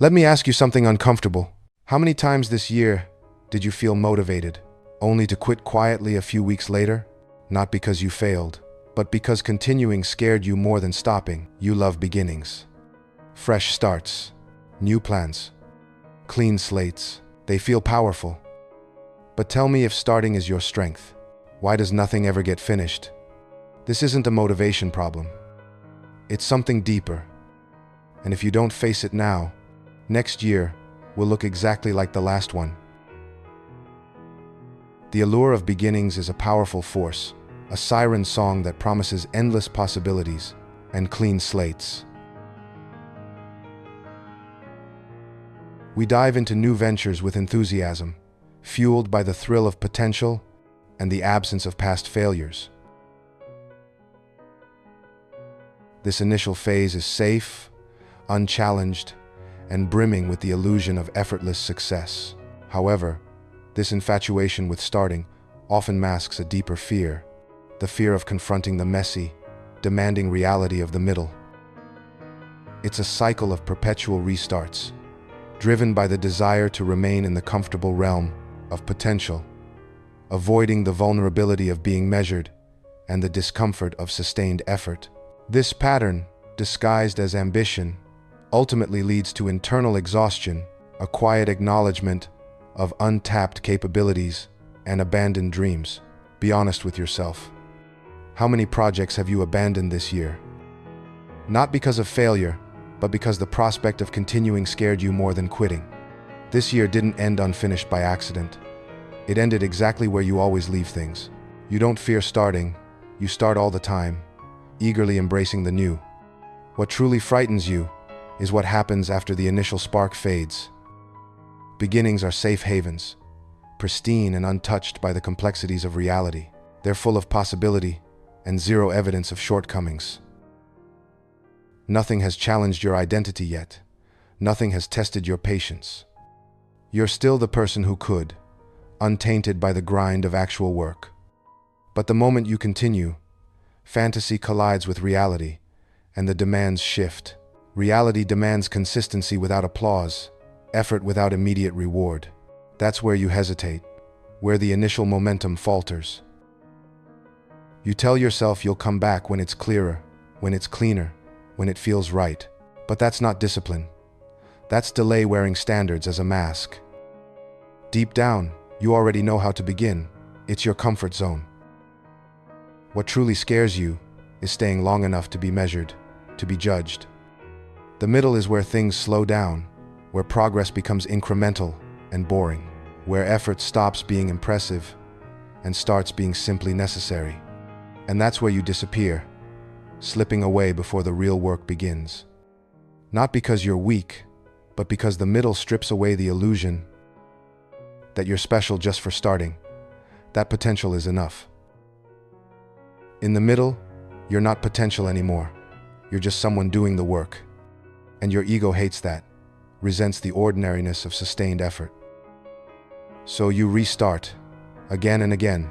Let me ask you something uncomfortable. How many times this year did you feel motivated, only to quit quietly a few weeks later? Not because you failed, but because continuing scared you more than stopping. You love beginnings. Fresh starts, new plans, clean slates. They feel powerful. But tell me, if starting is your strength, why does nothing ever get finished? This isn't a motivation problem. It's something deeper. And if you don't face it now, next year will look exactly like the last one. The allure of beginnings is a powerful force, a siren song that promises endless possibilities and clean slates. We dive into new ventures with enthusiasm, fueled by the thrill of potential and the absence of past failures. This initial phase is safe, unchallenged, and brimming with the illusion of effortless success. However, this infatuation with starting often masks a deeper fear, the fear of confronting the messy, demanding reality of the middle. It's a cycle of perpetual restarts, driven by the desire to remain in the comfortable realm of potential, avoiding the vulnerability of being measured and the discomfort of sustained effort. This pattern, disguised as ambition, ultimately leads to internal exhaustion, a quiet acknowledgement of untapped capabilities and abandoned dreams. Be honest with yourself. How many projects have you abandoned this year? Not because of failure, but because the prospect of continuing scared you more than quitting. This year didn't end unfinished by accident. It ended exactly where you always leave things. You don't fear starting, you start all the time, eagerly embracing the new. What truly frightens you is what happens after the initial spark fades. Beginnings are safe havens, pristine and untouched by the complexities of reality. They're full of possibility and zero evidence of shortcomings. Nothing has challenged your identity yet. Nothing has tested your patience. You're still the person who could, untainted by the grind of actual work. But the moment you continue, fantasy collides with reality, and the demands shift. Reality demands consistency without applause, effort without immediate reward. That's where you hesitate, where the initial momentum falters. You tell yourself you'll come back when it's clearer, when it's cleaner, when it feels right. But that's not discipline. That's delay wearing standards as a mask. Deep down, you already know how to begin. It's your comfort zone. What truly scares you is staying long enough to be measured, to be judged. The middle is where things slow down, where progress becomes incremental and boring, where effort stops being impressive and starts being simply necessary. And that's where you disappear, slipping away before the real work begins. Not because you're weak, but because the middle strips away the illusion that you're special just for starting. That potential is enough. In the middle, you're not potential anymore. You're just someone doing the work. And your ego hates that, resents the ordinariness of sustained effort. So you restart, again and again,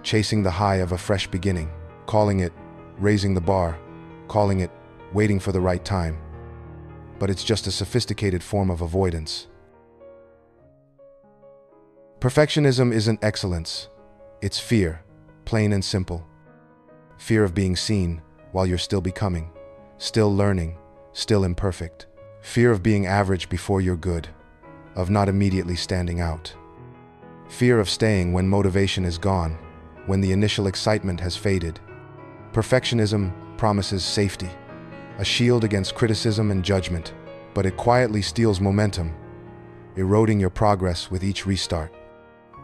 chasing the high of a fresh beginning, calling it raising the bar, calling it waiting for the right time. But it's just a sophisticated form of avoidance. Perfectionism isn't excellence. It's fear, plain and simple. Fear of being seen while you're still becoming, still learning, still imperfect. Fear of being average before you're good, of not immediately standing out. Fear of staying when motivation is gone, when the initial excitement has faded. Perfectionism promises safety, a shield against criticism and judgment, but it quietly steals momentum, eroding your progress with each restart.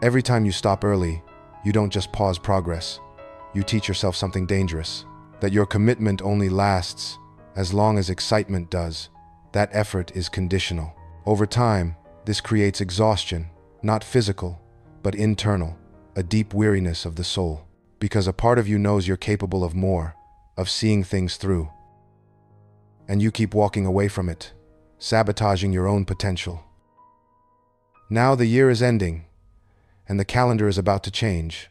Every time you stop early, you don't just pause progress. You teach yourself something dangerous, that your commitment only lasts as long as excitement does. That effort is conditional. Over time, this creates exhaustion, not physical, but internal, a deep weariness of the soul, because a part of you knows you're capable of more, of seeing things through. And you keep walking away from it, sabotaging your own potential. Now the year is ending, and the calendar is about to change,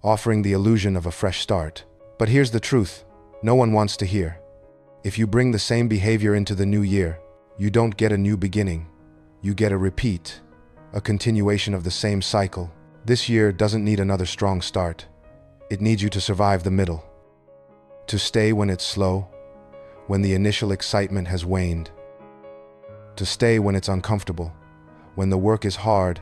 offering the illusion of a fresh start. But here's the truth no one wants to hear. If you bring the same behavior into the new year, You don't get a new beginning. You get a repeat, a continuation of the same cycle. This year doesn't need another strong start. It needs you to survive the middle. To stay when it's slow, when the initial excitement has waned. To stay when it's uncomfortable, when the work is hard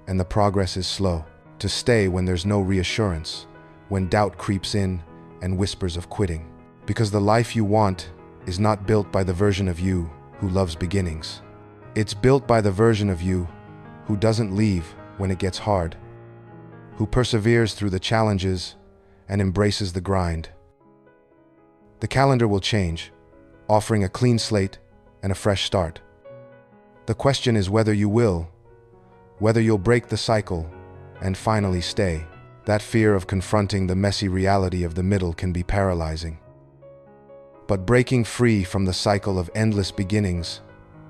and the progress is slow. To stay when there's no reassurance, when doubt creeps in and whispers of quitting. Because the life you want is not built by the version of you who loves beginnings. It's built by the version of you who doesn't leave when it gets hard, who perseveres through the challenges and embraces the grind. The calendar will change, offering a clean slate and a fresh start. The question is whether you will, whether you'll break the cycle and finally stay. That fear of confronting the messy reality of the middle can be paralyzing. But breaking free from the cycle of endless beginnings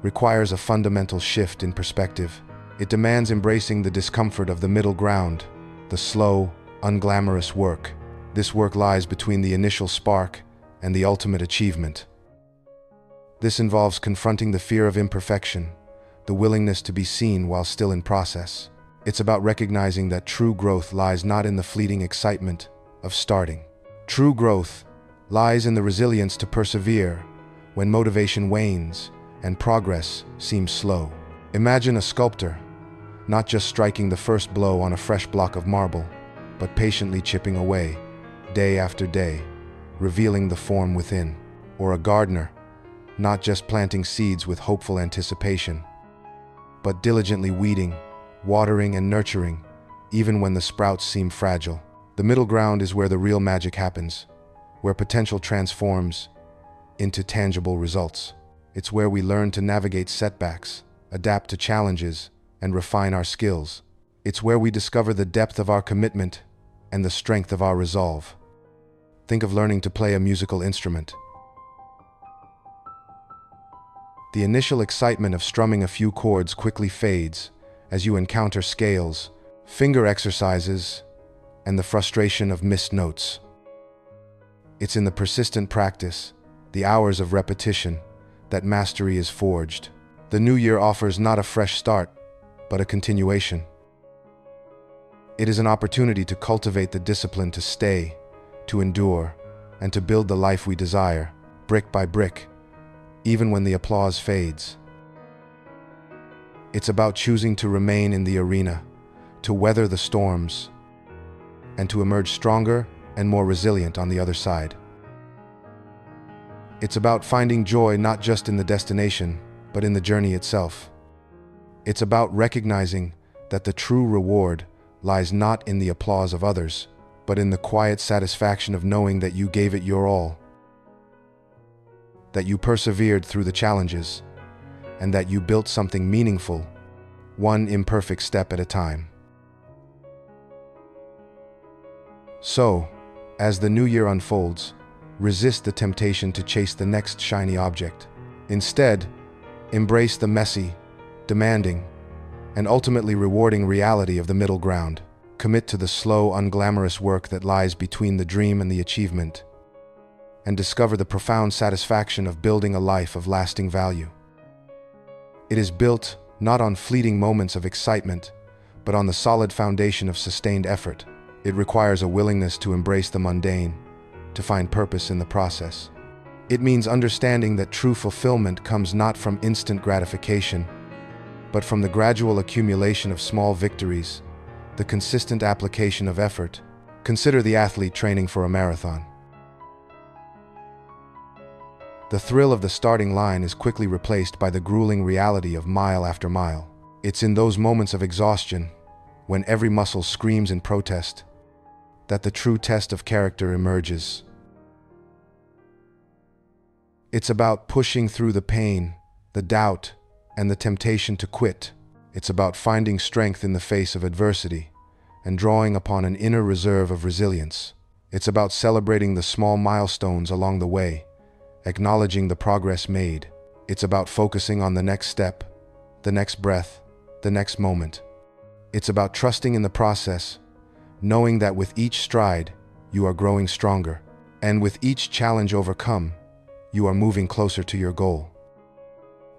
requires a fundamental shift in perspective. It demands embracing the discomfort of the middle ground, the slow, unglamorous work. This work lies between the initial spark and the ultimate achievement. This involves confronting the fear of imperfection, the willingness to be seen while still in process. It's about recognizing that true growth lies not in the fleeting excitement of starting. True growth lies in the resilience to persevere when motivation wanes and progress seems slow. Imagine a sculptor, not just striking the first blow on a fresh block of marble, but patiently chipping away, day after day, revealing the form within. Or a gardener, not just planting seeds with hopeful anticipation, but diligently weeding, watering and nurturing, even when the sprouts seem fragile. The middle ground is where the real magic happens, where potential transforms into tangible results. It's where we learn to navigate setbacks, adapt to challenges, and refine our skills. It's where we discover the depth of our commitment and the strength of our resolve. Think of learning to play a musical instrument. The initial excitement of strumming a few chords quickly fades as you encounter scales, finger exercises, and the frustration of missed notes. It's in the persistent practice, the hours of repetition, that mastery is forged. The new year offers not a fresh start, but a continuation. It is an opportunity to cultivate the discipline to stay, to endure, and to build the life we desire, brick by brick, even when the applause fades. It's about choosing to remain in the arena, to weather the storms, and to emerge stronger and more resilient on the other side. It's about finding joy not just in the destination, but in the journey itself. It's about recognizing that the true reward lies not in the applause of others, but in the quiet satisfaction of knowing that you gave it your all, that you persevered through the challenges, and that you built something meaningful, one imperfect step at a time. So, as the new year unfolds, resist the temptation to chase the next shiny object. Instead, embrace the messy, demanding, and ultimately rewarding reality of the middle ground. Commit to the slow, unglamorous work that lies between the dream and the achievement, and discover the profound satisfaction of building a life of lasting value. It is built not on fleeting moments of excitement, but on the solid foundation of sustained effort. It requires a willingness to embrace the mundane, to find purpose in the process. It means understanding that true fulfillment comes not from instant gratification, but from the gradual accumulation of small victories, the consistent application of effort. Consider the athlete training for a marathon. The thrill of the starting line is quickly replaced by the grueling reality of mile after mile. It's in those moments of exhaustion, when every muscle screams in protest, that the true test of character emerges. It's about pushing through the pain, the doubt, and the temptation to quit. It's about finding strength in the face of adversity and drawing upon an inner reserve of resilience. It's about celebrating the small milestones along the way, acknowledging the progress made. It's about focusing on the next step, the next breath, the next moment. It's about trusting in the process, knowing that with each stride, you are growing stronger, and with each challenge overcome, you are moving closer to your goal.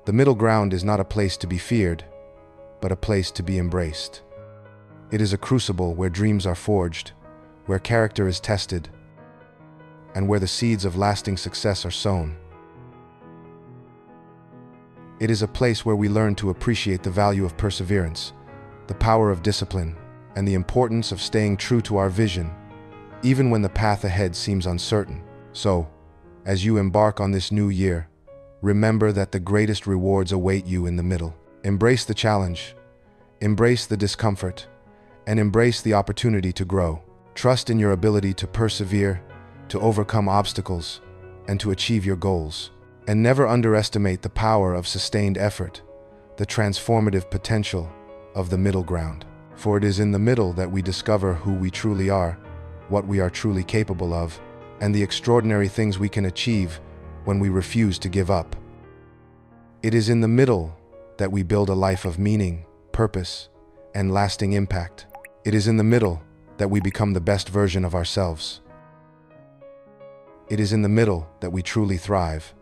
The middle ground is not a place to be feared, but a place to be embraced. It is a crucible where dreams are forged, where character is tested, and where the seeds of lasting success are sown. It is a place where we learn to appreciate the value of perseverance, the power of discipline, and the importance of staying true to our vision, even when the path ahead seems uncertain. So, as you embark on this new year, remember that the greatest rewards await you in the middle. Embrace the challenge, embrace the discomfort, and embrace the opportunity to grow. Trust in your ability to persevere, to overcome obstacles, and to achieve your goals. And never underestimate the power of sustained effort, the transformative potential of the middle ground. For it is in the middle that we discover who we truly are, what we are truly capable of, and the extraordinary things we can achieve when we refuse to give up. It is in the middle that we build a life of meaning, purpose, and lasting impact. It is in the middle that we become the best version of ourselves. It is in the middle that we truly thrive.